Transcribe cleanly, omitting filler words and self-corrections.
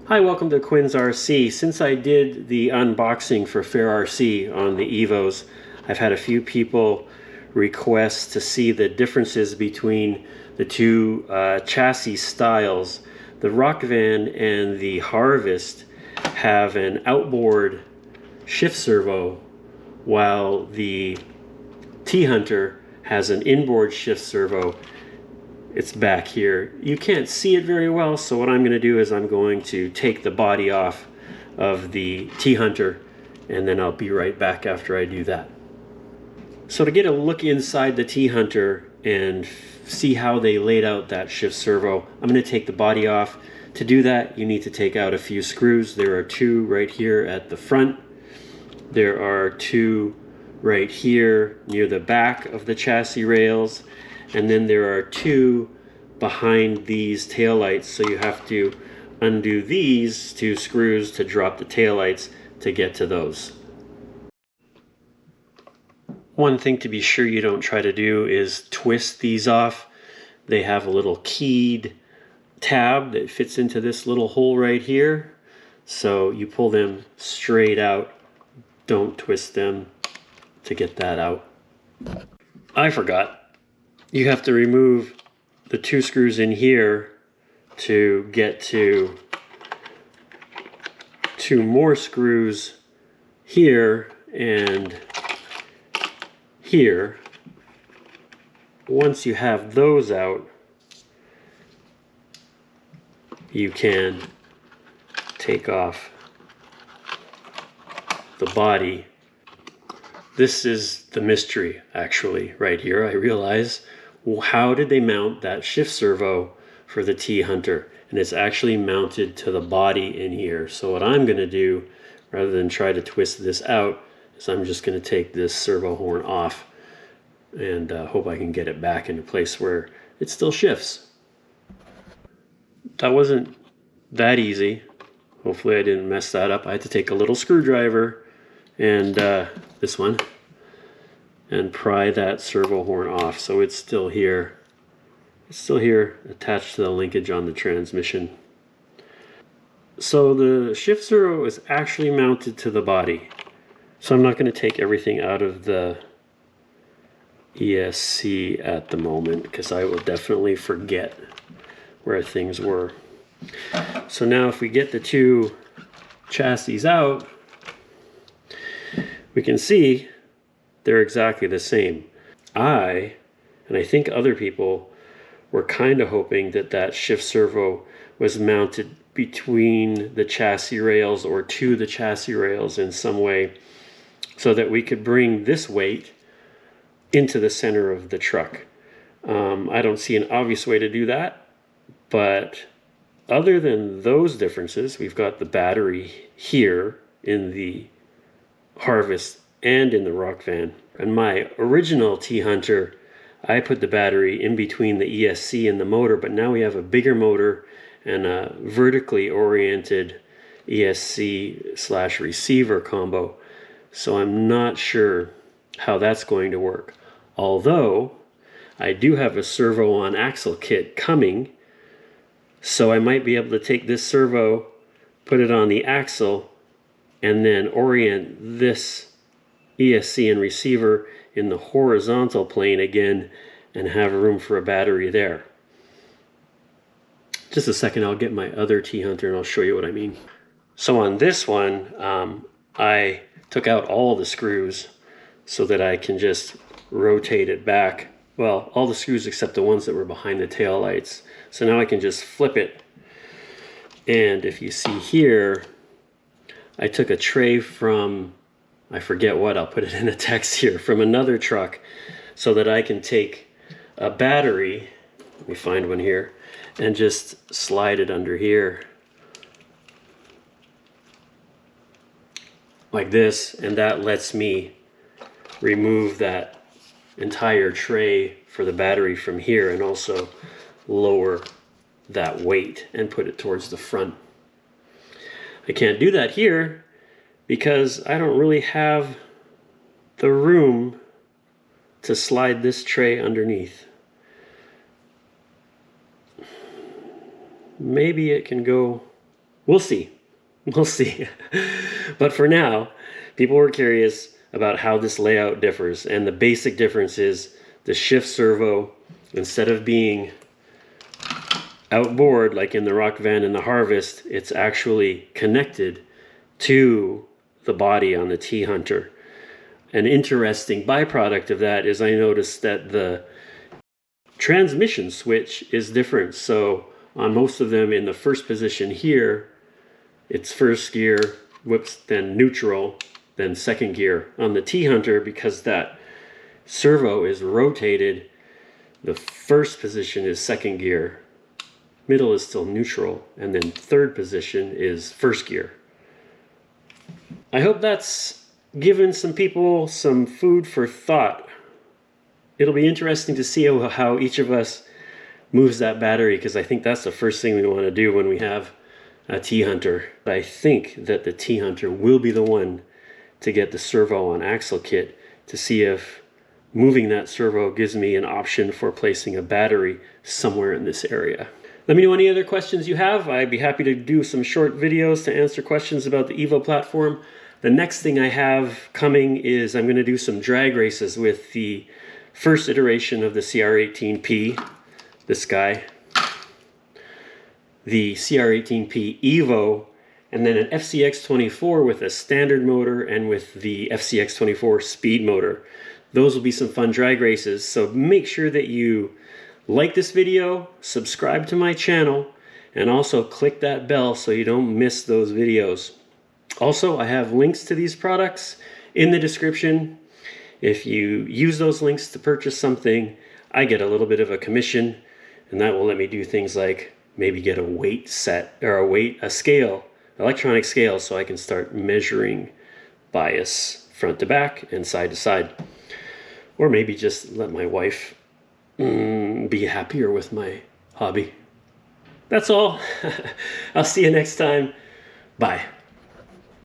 Hi, welcome to Quinn's RC. Since I did the unboxing for Fair RC on the EVOs, I've had a few people request to see the differences between the two chassis styles. The Rock Van and the Harvest have an outboard shift servo, while the T-Hunter has an inboard shift servo. It's back here. You can't see it very well, so what I'm going to do is I'm going to take the body off of the T-Hunter, and then I'll be right back after I do that. So to get a look inside the T-Hunter and see how they laid out that shift servo, I'm going to take the body off. To do that, you need to take out a few screws. There are two right here at the front. There are two right here near the back of the chassis rails. And then there are two behind these taillights, so you have to undo these two screws to drop the taillights to get to those. One thing to be sure you don't try to do is twist these off. They have a little keyed tab that fits into this little hole right here, so you pull them straight out. Don't twist them to get that out. I forgot. You have to remove the two screws in here to get to two more screws here and here. Once you have those out, you can take off the body. This is the mystery, actually, right here. I realize, well, how did they mount that shift servo for the T-Hunter? And it's actually mounted to the body in here. So what I'm going to do, rather than try to twist this out, is I'm just going to take this servo horn off and hope I can get it back into place where it still shifts. That wasn't that easy. Hopefully I didn't mess that up. I had to take a little screwdriver and this one and pry that servo horn off, so it's still here. It's still here, attached to the linkage on the transmission. So the shift servo is actually mounted to the body. So I'm not going to take everything out of the ESC at the moment, because I will definitely forget where things were. So now if we get the two chassis out, we can see they're exactly the same. And I think other people were kind of hoping that that shift servo was mounted between the chassis rails or to the chassis rails in some way, so that we could bring this weight into the center of the truck. I don't see an obvious way to do that, but other than those differences, we've got the battery here in the Harvest and in the Rock Van. And my original T-Hunter, I put the battery in between the ESC and the motor, but now we have a bigger motor and a vertically oriented ESC/receiver combo. So I'm not sure how that's going to work. Although I do have a servo on axle kit coming, so I might be able to take this servo, put it on the axle, and then orient this ESC and receiver in the horizontal plane again and have room for a battery there. Just a second, I'll get my other T-Hunter and I'll show you what I mean. So on this one, I took out all the screws so that I can just rotate it back. Well, all the screws except the ones that were behind the tail lights. So now I can just flip it. And if you see here, I took a tray from, I forget what, I'll put it in a text here, from another truck, so that I can take a battery, let me find one here, and just slide it under here like this, and that lets me remove that entire tray for the battery from here and also lower that weight and put it towards the front. I can't do that here because I don't really have the room to slide this tray underneath. Maybe it can go We'll see. We'll see. But for now, people were curious about how this layout differs. And the basic difference is the shift servo, instead of being outboard like in the Rock Van and the Harvest, it's actually connected to the body on the T-Hunter. An interesting byproduct of that is I noticed that the transmission switch is different. So on most of them in the first position here, it's first gear, whoops, then neutral, then second gear. On the T-Hunter, because that servo is rotated, the first position is second gear, middle is still neutral, and then third position is first gear. I hope that's given some people some food for thought. It'll be interesting to see how each of us moves that battery, because I think that's the first thing we want to do when we have a T-Hunter. I think that the T-Hunter will be the one to get the servo on axle kit to see if moving that servo gives me an option for placing a battery somewhere in this area. Let me know any other questions you have. I'd be happy to do some short videos to answer questions about the EVO platform. The next thing I have coming is I'm going to do some drag races with the first iteration of the CR18P, this guy, the CR18P EVO, and then an FCX24 with a standard motor and with the FCX24 speed motor. Those will be some fun drag races, so make sure that you like this video, subscribe to my channel, and also click that bell so you don't miss those videos. Also, I have links to these products in the description. If you use those links to purchase something, I get a little bit of a commission, and that will let me do things like maybe get a weight set, or a scale, electronic scale, so I can start measuring bias front to back and side to side. Or maybe just let my wife be happier with my hobby. That's all. I'll see you next time. Bye.